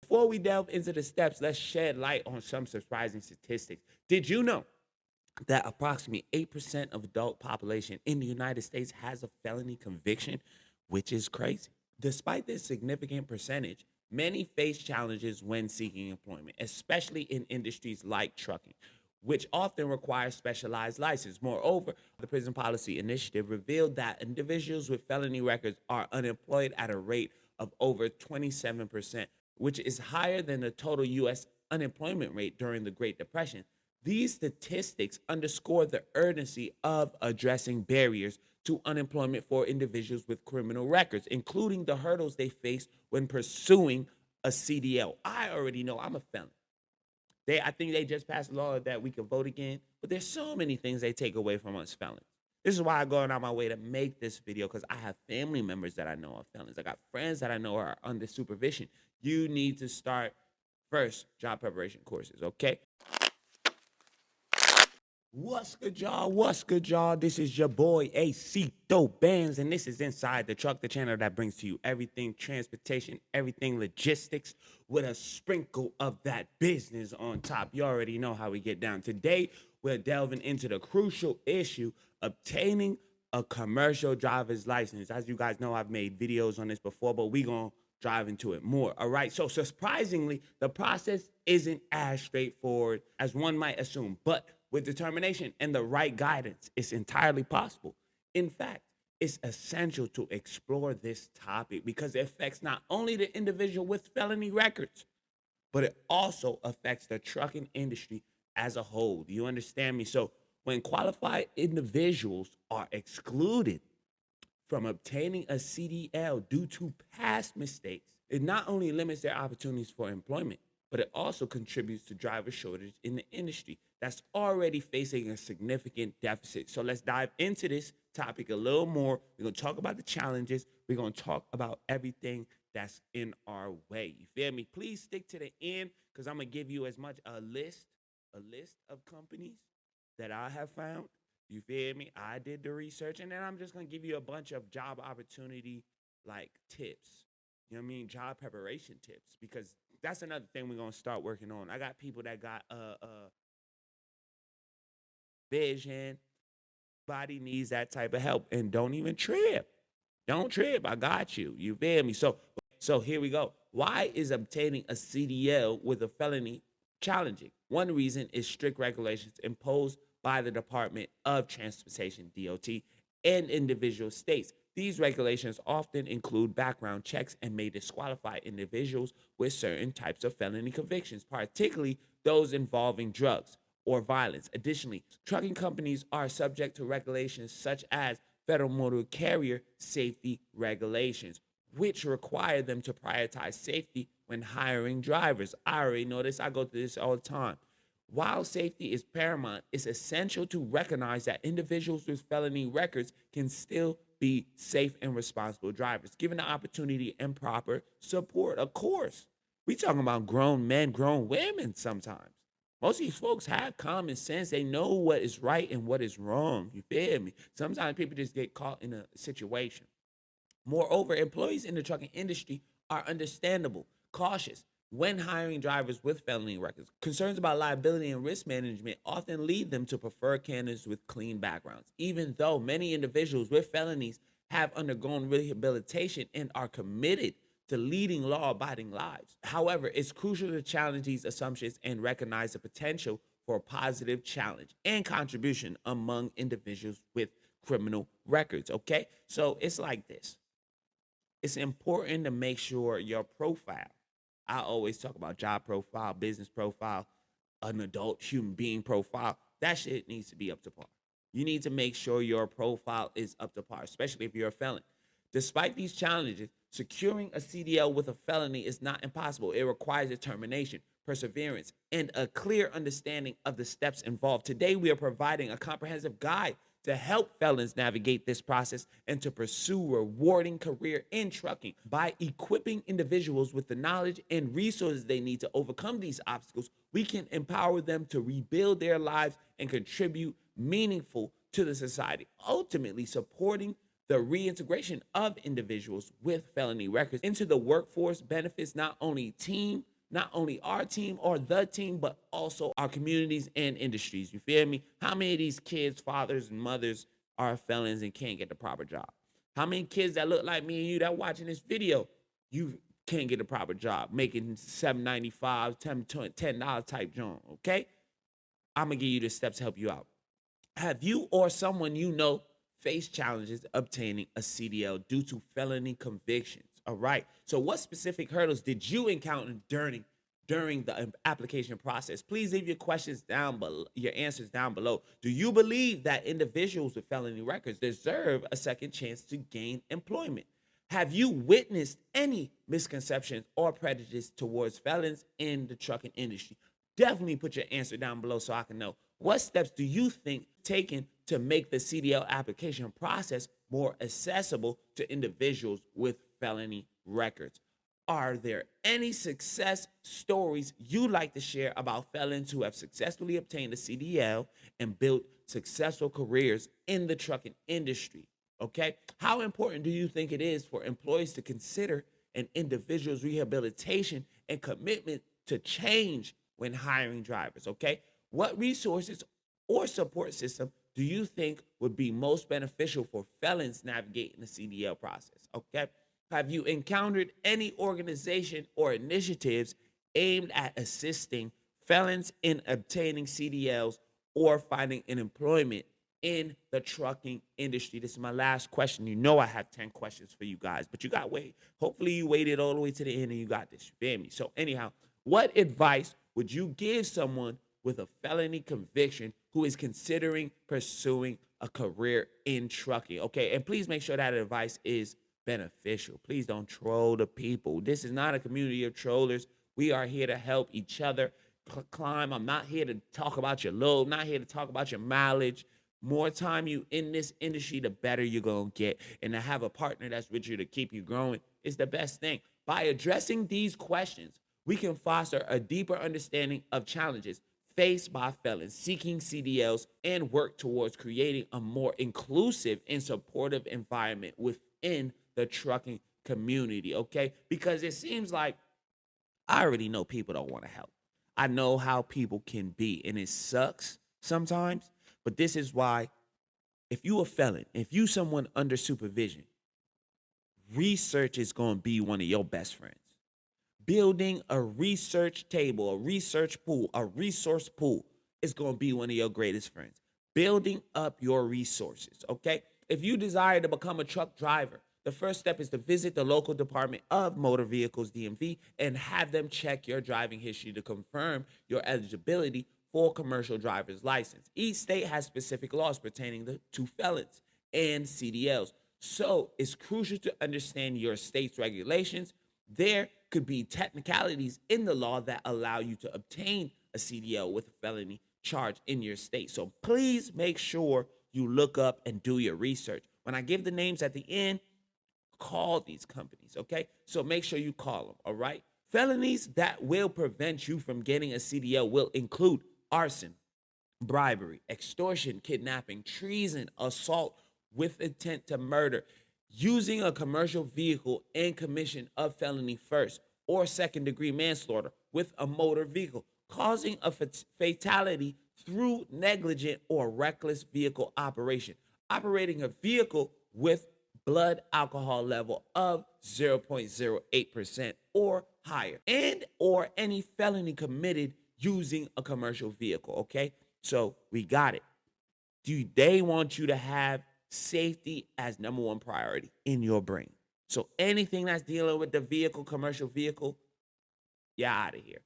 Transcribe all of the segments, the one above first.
Before we delve into the steps, let's shed light on some surprising statistics. Did you know that approximately 8% of adult population in the United States has a felony conviction, which is crazy? Despite this significant percentage, many face challenges when seeking employment, especially in industries like trucking, which often require specialized license. Moreover, the Prison Policy Initiative revealed that individuals with felony records are unemployed at a rate of over 27%, which is higher than the total U.S. unemployment rate during the Great Depression. These statistics underscore the urgency of addressing barriers to unemployment for individuals with criminal records, including the hurdles they face when pursuing a CDL. I already know I'm a felon. I think they just passed a law that we can vote again, but there's so many things they take away from us felons. This is why I'm going out my way to make this video, because I have family members that I know are felons. I got friends that I know are under supervision. You need to start first job preparation courses, okay? What's good, y'all? What's good, y'all? This is your boy Acito Bands, and this is Inside the Truck, the channel that brings to you everything transportation, everything logistics, with a sprinkle of that business on top. You already know how we get down. Today, we're delving into the crucial issue, obtaining a commercial driver's license. As you guys know, I've made videos on this before, but we're going to drive into it more. All right. So surprisingly, the process isn't as straightforward as one might assume, but with determination and the right guidance, it's entirely possible. In fact, it's essential to explore this topic because it affects not only the individual with felony records, but it also affects the trucking industry as a whole. Do you understand me? So when qualified individuals are excluded from obtaining a CDL due to past mistakes, it not only limits their opportunities for employment, but it also contributes to driver shortage in the industry that's already facing a significant deficit. So let's dive into this topic a little more. We're going to talk about the challenges. We're going to talk about everything that's in our way. You feel me? Please stick to the end because I'm going to give you as much a list of companies that I have found. You feel me? I did the research, and then I'm just going to give you a bunch of job opportunity like tips. You know what I mean? Job preparation tips, because that's another thing we're going to start working on. I got people that got vision, body needs that type of help, and don't even trip. Don't trip. I got you. You feel me? So here we go. Why is obtaining a CDL with a felony challenging? One reason is strict regulations imposed by the Department of Transportation, DOT, and individual states. These regulations often include background checks and may disqualify individuals with certain types of felony convictions, particularly those involving drugs or violence. Additionally, trucking companies are subject to regulations such as federal motor carrier safety regulations, which require them to prioritize safety when hiring drivers. I already know this. I go through this all the time. While safety is paramount, it's essential to recognize that individuals with felony records can still be safe and responsible drivers, given the opportunity and proper support. Of course, we talking about grown men, grown women sometimes. Most of these folks have common sense. They know what is right and what is wrong. You feel me? Sometimes people just get caught in a situation. Moreover, employees in the trucking industry are understandable, cautious when hiring drivers with felony records. Concerns about liability and risk management often lead them to prefer candidates with clean backgrounds, even though many individuals with felonies have undergone rehabilitation and are committed to leading law-abiding lives. However, it's crucial to challenge these assumptions and recognize the potential for a positive challenge and contribution among individuals with criminal records, okay? So it's like this. It's important to make sure your profile, I always talk about job profile, business profile, an adult human being profile. That shit needs to be up to par. You need to make sure your profile is up to par, especially if you're a felon. Despite these challenges, securing a CDL with a felony is not impossible. It requires determination, perseverance, and a clear understanding of the steps involved. Today, we are providing a comprehensive guide to help felons navigate this process and to pursue a rewarding career in trucking. By equipping individuals with the knowledge and resources they need to overcome these obstacles, we can empower them to rebuild their lives and contribute meaningful to the society, ultimately supporting the reintegration of individuals with felony records into the workforce benefits not only team not only our team or the team, but also our communities and industries. You feel me? How many of these kids, fathers and mothers, are felons and can't get the proper job? How many kids that look like me and you that watching this video, you can't get a proper job, making $7.95, $10 type job, okay? I'm going to give you the steps to help you out. Have you or someone you know faced challenges obtaining a CDL due to felony convictions? All right. So what specific hurdles did you encounter during the application process? Please leave your questions down below, your answers down below. Do you believe that individuals with felony records deserve a second chance to gain employment? Have you witnessed any misconceptions or prejudice towards felons in the trucking industry? Definitely put your answer down below so I can know. What steps do you think taken to make the CDL application process more accessible to individuals with felony records? Are there any success stories you'd like to share about felons who have successfully obtained a CDL and built successful careers in the trucking industry? Okay, how important do you think it is for employees to consider an individual's rehabilitation and commitment to change when hiring drivers? Okay, what resources or support system do you think would be most beneficial for felons navigating the CDL process? Okay, have you encountered any organization or initiatives aimed at assisting felons in obtaining CDLs or finding an employment in the trucking industry? This is my last question. You know I have 10 questions for you guys, but you got to wait. Hopefully you waited all the way to the end and you got this. You feel me? So anyhow, what advice would you give someone with a felony conviction who is considering pursuing a career in trucking? Okay, and please make sure that advice is beneficial. Please don't troll the people. This is not a community of trollers. We are here to help each other climb. I'm not here to talk about your load, not here to talk about your mileage. More time you in this industry, the better you're going to get. And to have a partner that's with you to keep you growing is the best thing. By addressing these questions, we can foster a deeper understanding of challenges faced by felons seeking CDLs and work towards creating a more inclusive and supportive environment within the trucking community, okay? Because it seems like I already know people don't want to help. I know how people can be, and it sucks sometimes, but this is why if you a felon, if you someone under supervision, research is going to be one of your best friends. Building a research table, a research pool, a resource pool is going to be one of your greatest friends. Building up your resources, okay? If you desire to become a truck driver, the first step is to visit the local Department of Motor Vehicles, DMV, and have them check your driving history to confirm your eligibility for commercial driver's license. Each state has specific laws pertaining to felons and CDLs, so it's crucial to understand your state's regulations. There could be technicalities in the law that allow you to obtain a CDL with a felony charge in your state. So please make sure you look up and do your research. When I give the names at the end, call these companies, okay? So make sure you call them, all right? Felonies that will prevent you from getting a CDL will include arson, bribery, extortion, kidnapping, treason, assault with intent to murder, using a commercial vehicle in commission of felony first or second degree manslaughter with a motor vehicle, causing a fatality through negligent or reckless vehicle operation, operating a vehicle with blood alcohol level of 0.08% or higher, and or any felony committed using a commercial vehicle, okay? So we got it. They want you to have safety as number one priority in your brain. So anything that's dealing with the vehicle, commercial vehicle, you're out of here.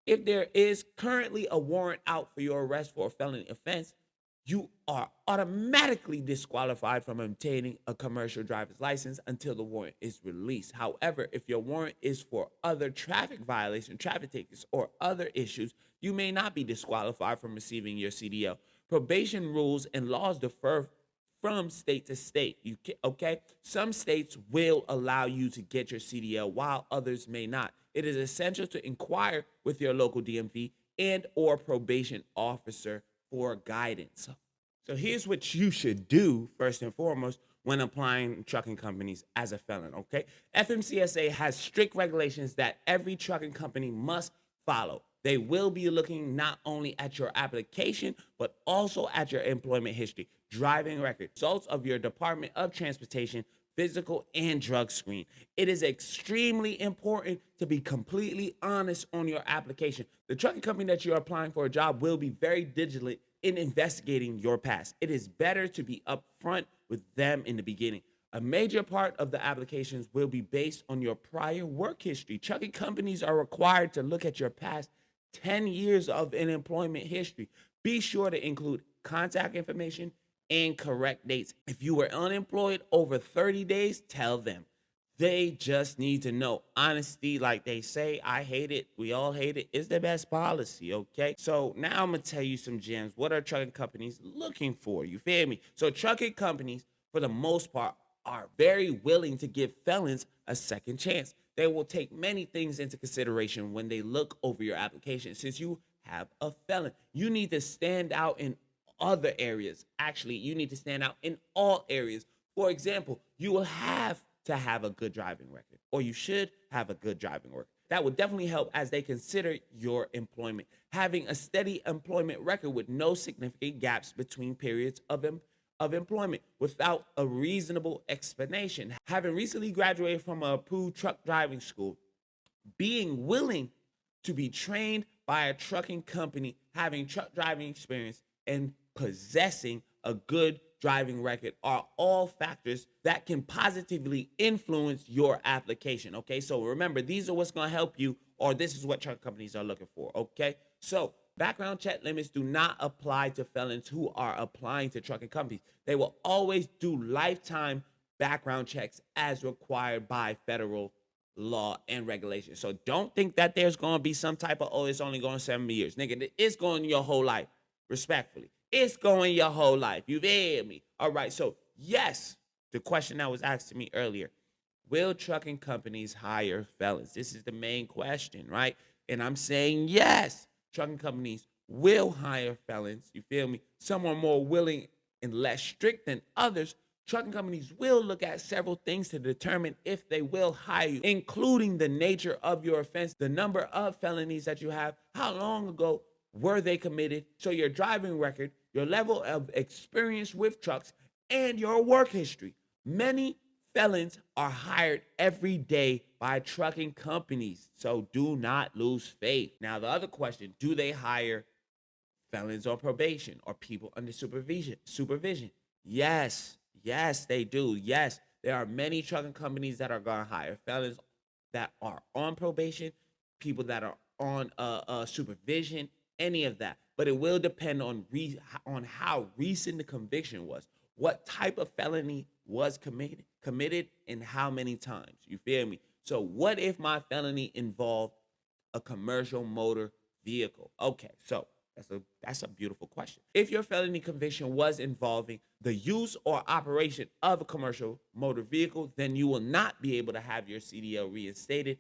If there is currently a warrant out for your arrest for a felony offense, you are automatically disqualified from obtaining a commercial driver's license until the warrant is released. However, if your warrant is for other traffic violations, traffic tickets, or other issues, you may not be disqualified from receiving your CDL. Probation rules and laws differ from state to state. Okay? Some states will allow you to get your CDL while others may not. It is essential to inquire with your local DMV and or probation officer for guidance. So here's what you should do first and foremost when applying trucking companies as a felon, okay? FMCSA has strict regulations that every trucking company must follow. They will be looking not only at your application, but also at your employment history, driving record, results of your Department of Transportation, physical and drug screen. It is extremely important to be completely honest on your application. The trucking company that you're applying for a job will be very vigilant in investigating your past. It is better to be upfront with them in the beginning. A major part of the applications will be based on your prior work history. Trucking companies are required to look at your past 10 years of an employment history. Be sure to include contact information and correct dates. If you were unemployed over 30 days, tell them. They just need to know. Honesty, like they say, I hate it, we all hate it, is the best policy, okay? So now I'm gonna tell you some gems. What are trucking companies looking for? You feel me? So trucking companies, for the most part, are very willing to give felons a second chance. They will take many things into consideration when they look over your application. Since you have a felon, you need to stand out in other areas. Actually, you need to stand out in all areas. For example, you will have to have a good driving record, or you should have a good driving record. That would definitely help as they consider your employment. Having a steady employment record with no significant gaps between periods of employment without a reasonable explanation. Having recently graduated from a approved truck driving school, being willing to be trained by a trucking company, having truck driving experience, and possessing a good driving record are all factors that can positively influence your application, okay? So remember, these are what's going to help you, or this is what truck companies are looking for, okay? So background check limits do not apply to felons who are applying to trucking companies. They will always do lifetime background checks as required by federal law and regulation. So don't think that there's going to be some type of, oh, it's only going 7 years. Nigga, it's going your whole life, respectfully. It's going your whole life. You hear me? All right. So, yes, the question that was asked to me earlier, will trucking companies hire felons? This is the main question, right? And I'm saying yes, trucking companies will hire felons. You feel me? Some are more willing and less strict than others. Trucking companies will look at several things to determine if they will hire you, including the nature of your offense, the number of felonies that you have, how long ago were they committed, so your driving record, your level of experience with trucks, and your work history. Many felons are hired every day by trucking companies, so do not lose faith. Now, the other question, do they hire felons on probation or people under supervision? Yes, they do. Yes, there are many trucking companies that are going to hire felons that are on probation, people that are on supervision, any of that. But it will depend on how recent the conviction was, what type of felony was committed, and how many times. You feel me? So what if my felony involved a commercial motor vehicle? Okay, so that's a beautiful question. If your felony conviction was involving the use or operation of a commercial motor vehicle, then you will not be able to have your CDL reinstated.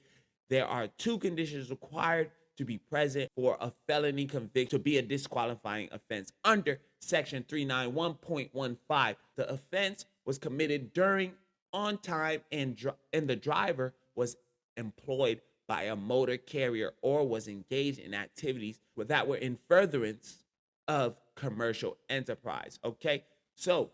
There are 2 conditions required to be present for a felony conviction to be a disqualifying offense under Section 391.15. The offense was committed during, on time, and the driver was employed by a motor carrier or was engaged in activities that were in furtherance of commercial enterprise. Okay, so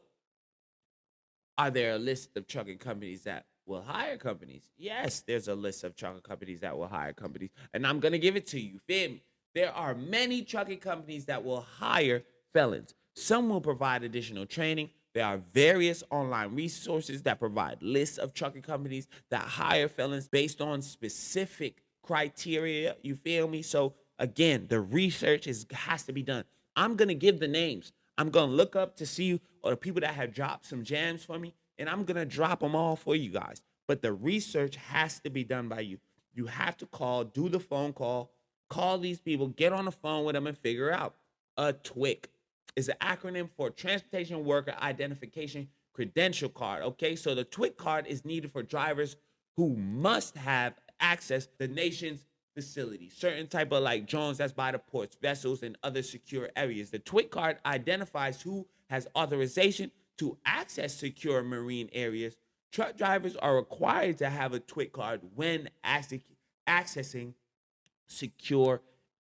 are there a list of trucking companies that will hire companies? Yes, there's a list of trucking companies that will hire companies, and I'm gonna give it to you. Feel me? There are many trucking companies that will hire felons. Some will provide additional training. There are various online resources that provide lists of trucking companies that hire felons based on specific criteria. You feel me? So again, the research has to be done. I'm gonna give the names. I'm gonna look up to see or the people that have dropped some gems for me, and I'm going to drop them all for you guys. But the research has to be done by you. You have to do the phone call these people, get on the phone with them, and figure out. A TWIC is an acronym for Transportation Worker Identification Credential Card, okay? So the TWIC card is needed for drivers who must have access to the nation's facilities, certain type of like drones that's by the ports, vessels, and other secure areas. The TWIC card identifies who has authorization To access secure marine areas, truck drivers are required to have a TWIC card when accessing secure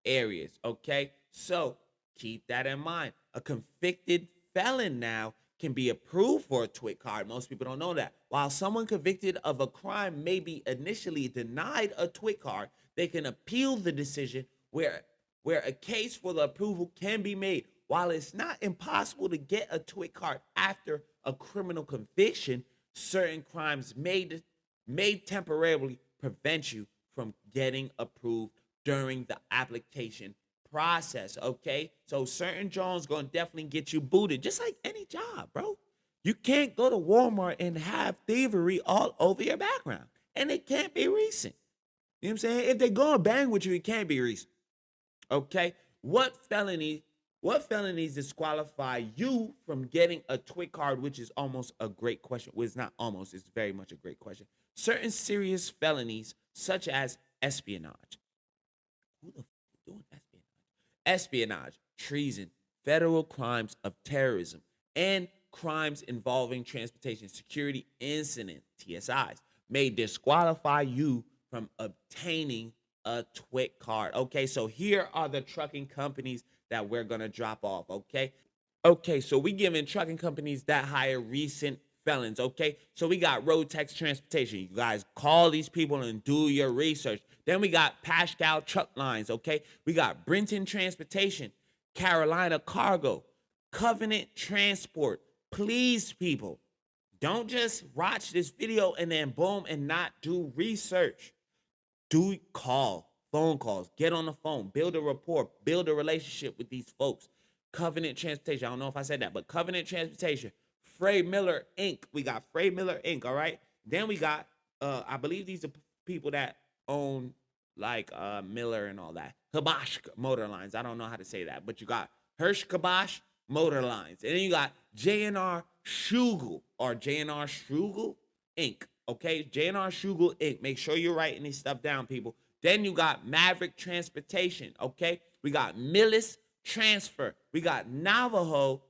areas. Okay, so keep that in mind. A convicted felon now can be approved for a TWIC card. Most people don't know that. While someone convicted of a crime may be initially denied a TWIC card, they can appeal the decision where a case for the approval can be made. While it's not impossible to get a TWIC card after a criminal conviction, certain crimes may temporarily prevent you from getting approved during the application process. Okay, so certain Jones gonna definitely get you booted, just like any job, bro. You can't go to Walmart and have thievery all over your background, and it can't be recent. You know what I'm saying? If they go and bang with you, it can't be recent. Okay, what felonies disqualify you from getting a TWIC card, which is almost a great question. Well, it's not almost, it's very much a great question. Certain serious felonies, such as espionage. Who the fuck is doing espionage? Espionage, treason, federal crimes of terrorism, and crimes involving transportation security incident, TSIs, may disqualify you from obtaining a TWIC card. Okay, so here are the trucking companies that we're gonna drop off. Okay, so we giving trucking companies that hire recent felons. Okay, so we got Road Tex Transportation. You guys call these people and do your research. Then we got Pascal Truck Lines. Okay, we got Brenton Transportation, Carolina Cargo, Covenant Transport. Please, people, don't just watch this video and then boom and not do research. Do phone calls, get on the phone, build a rapport, build a relationship with these folks. Covenant Transportation, I don't know if I said that, but Covenant Transportation, Frey Miller Inc. We got Frey Miller Inc. All right. Then we got, I believe these are people that own like Miller and all that. Kibosh Motor Lines. I don't know how to say that, but you got Hirsch Kibosh Motor Lines, and then you got JNR Schugel or JNR Schugel Inc. Okay, JNR Schugel Inc. Make sure you're writing this stuff down, people. Then you got Maverick Transportation. Okay, we got Millis Transfer. We got Navajo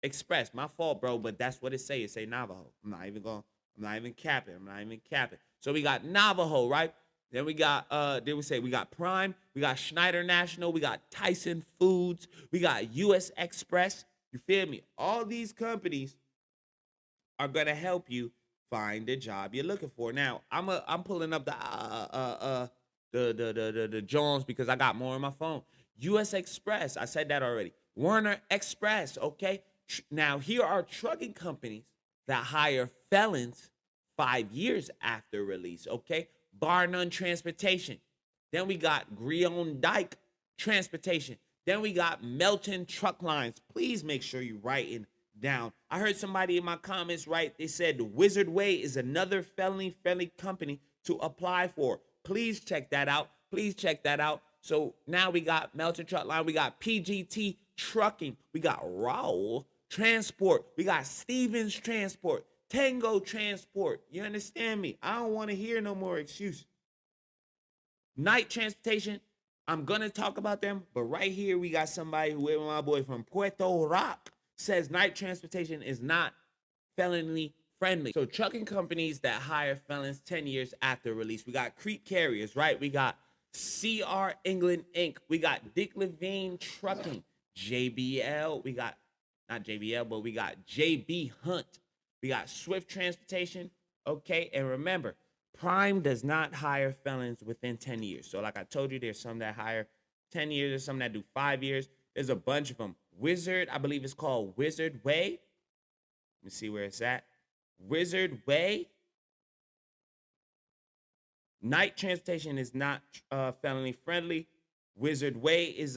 Express. My fault, bro, but that's what it say. It say Navajo. I'm not even capping. So we got Navajo, right? Then we got we got Prime, we got Schneider National, we got Tyson Foods, we got US Express. You feel me? All these companies are gonna help you find the job you're looking for. Now, I'm pulling up the Jones because I got more on my phone. US Express, I said that already. Werner Express, okay? Now, here are trucking companies that hire felons 5 years after release, okay? Bar None Transportation. Then we got Grion Dyke Transportation. Then we got Melton Truck Lines. Please make sure you're writing down. I heard somebody in my comments write, they said the Wizard Way is another felony-friendly company to apply for. Please check that out. So now we got Melton Truck Line. We got PGT Trucking. We got Raul Transport. We got Stevens Transport. Tango Transport. You understand me? I don't want to hear no more excuses. Night Transportation, I'm going to talk about them, but right here we got somebody who, my boy from Puerto Rock, says night transportation is not felony friendly. So trucking companies that hire felons 10 years after release. We got Crete Carriers, right? We got CR England Inc. We got Dick Levine Trucking. JBL. We got, not JBL, but we got JB Hunt. We got Swift Transportation, okay? And remember, Prime does not hire felons within 10 years. So like I told you, there's some that hire 10 years. There's some that do 5 years. There's a bunch of them. Wizard, I believe it's called Wizard Way. Let me see where it's at. Wizard Way. Night Transportation is not felony friendly. Wizard Way is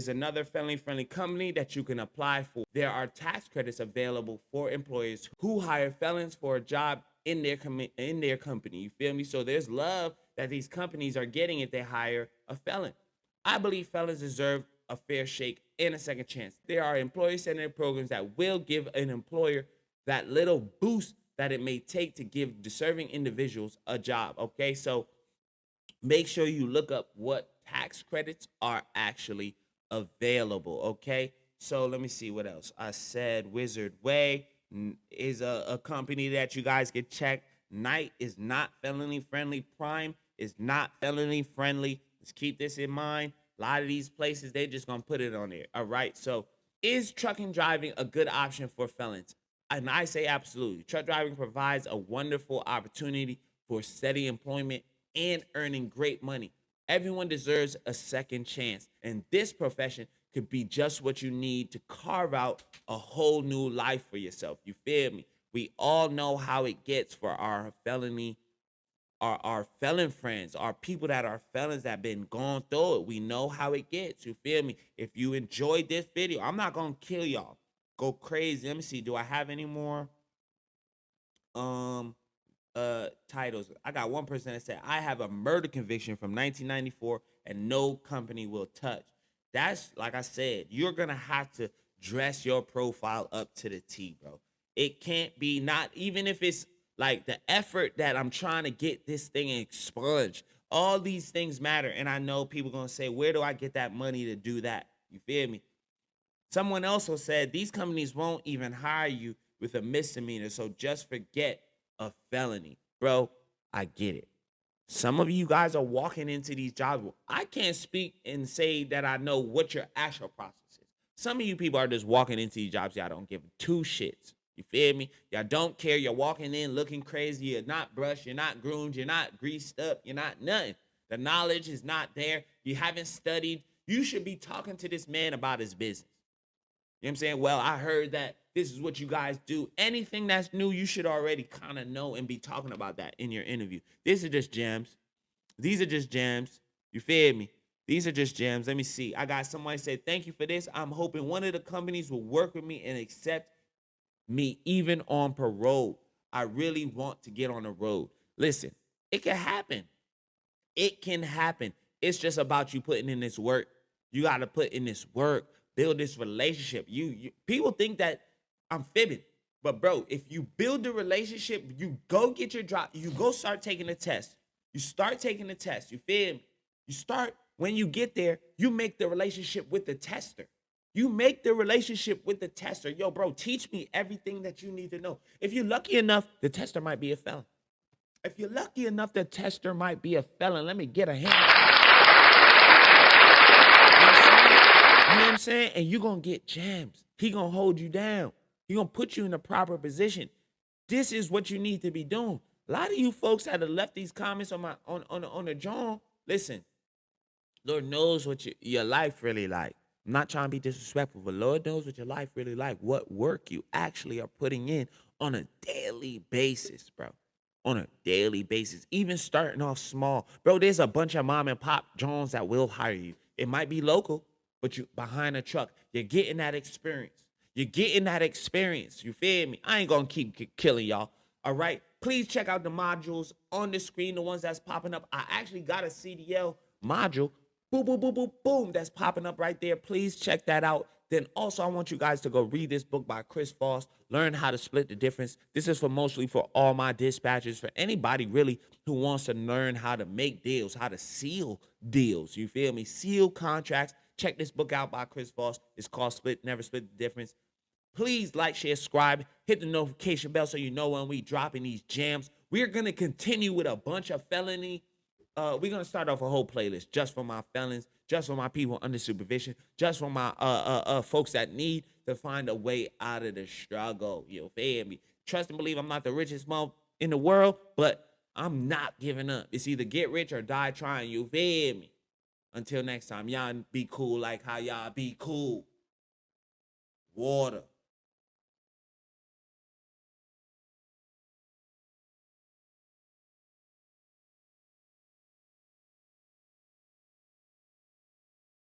another felony-friendly company that you can apply for. There are tax credits available for employers who hire felons for a job in their company. You feel me? So there's love that these companies are getting if they hire a felon. I believe felons deserve a fair shake and a second chance. There are employer-centered programs that will give an employer that little boost that it may take to give deserving individuals a job. Okay, so make sure you look up what tax credits are actually available, okay? So let me see what else. I said Wizard Way, is a company that you guys can check. Night is not felony friendly. Prime is not felony friendly. Let's keep this in mind. A lot of these places, they just gonna put it on there. All right. So is trucking driving a good option for felons? And I say absolutely. Truck driving provides a wonderful opportunity for steady employment and earning great money. Everyone deserves a second chance, and this profession could be just what you need to carve out a whole new life for yourself. You feel me? We all know how it gets for our felon friends, our people that are felons that have been going through it. We know how it gets. You feel me? If you enjoyed this video, I'm not gonna kill y'all. Go crazy. Let me see. Do I have any more titles? I got one person that said, I have a murder conviction from 1994 and no company will touch. That's, like I said, you're gonna have to dress your profile up to the T, bro. It can't be, not even if it's like the effort that I'm trying to get this thing expunged. All these things matter. And I know people gonna say, where do I get that money to do that? You feel me? Someone also said, these companies won't even hire you with a misdemeanor, so just forget a felony. Bro, I get it. Some of you guys are walking into these jobs. I can't speak and say that I know what your actual process is. Some of you people are just walking into these jobs. Y'all don't give two shits. You feel me? Y'all don't care. You're walking in looking crazy. You're not brushed. You're not groomed. You're not greased up. You're not nothing. The knowledge is not there. You haven't studied. You should be talking to this man about his business. You know what I'm saying? Well, I heard that this is what you guys do. Anything that's new, you should already kind of know and be talking about that in your interview. These are just gems. These are just gems. You feel me? These are just gems. Let me see. I got somebody say, thank you for this. I'm hoping one of the companies will work with me and accept me even on parole. I really want to get on the road. Listen, it can happen. It can happen. It's just about you putting in this work. You got to put in this work. Build this relationship. You people think that I'm fibbing, but bro, if you build the relationship, you go get your drop. You go start taking the test. You start taking the test. You feel me? You start, when you get there, you make the relationship with the tester. You make the relationship with the tester. Yo, bro, teach me everything that you need to know. If you're lucky enough, the tester might be a felon. If you're lucky enough, the tester might be a felon. Let me get a hand. You know what I'm saying? And you're going to get gems. He going to hold you down. He going to put you in the proper position. This is what you need to be doing. A lot of you folks that have left these comments on the John, listen, Lord knows what your life really like. I'm not trying to be disrespectful, but Lord knows what your life really like, what work you actually are putting in on a daily basis, bro. On a daily basis, even starting off small. Bro, there's a bunch of mom and pop Johns that will hire you. It might be local, but you behind a truck, you're getting that experience. You're getting that experience. You feel me? I ain't gonna keep killing y'all. All right. Please check out the modules on the screen, the ones that's popping up. I actually got a CDL module. Boom, boom, boom, boom, boom. That's popping up right there. Please check that out. Then also, I want you guys to go read this book by Chris Voss. Learn how to split the difference. This is mostly for all my dispatchers, for anybody really who wants to learn how to make deals, how to seal deals. You feel me? Seal contracts. Check this book out by Chris Voss. It's called Never Split the Difference. Please like, share, subscribe, hit the notification bell so you know when we dropping these jams. We're going to continue with a bunch of felony. We're going to start off a whole playlist just for my felons, just for my people under supervision, just for my folks that need to find a way out of the struggle. You feel me? Trust and believe I'm not the richest mom in the world, but I'm not giving up. It's either get rich or die trying. You feel me? Until next time, y'all be cool like how y'all be cool. Water.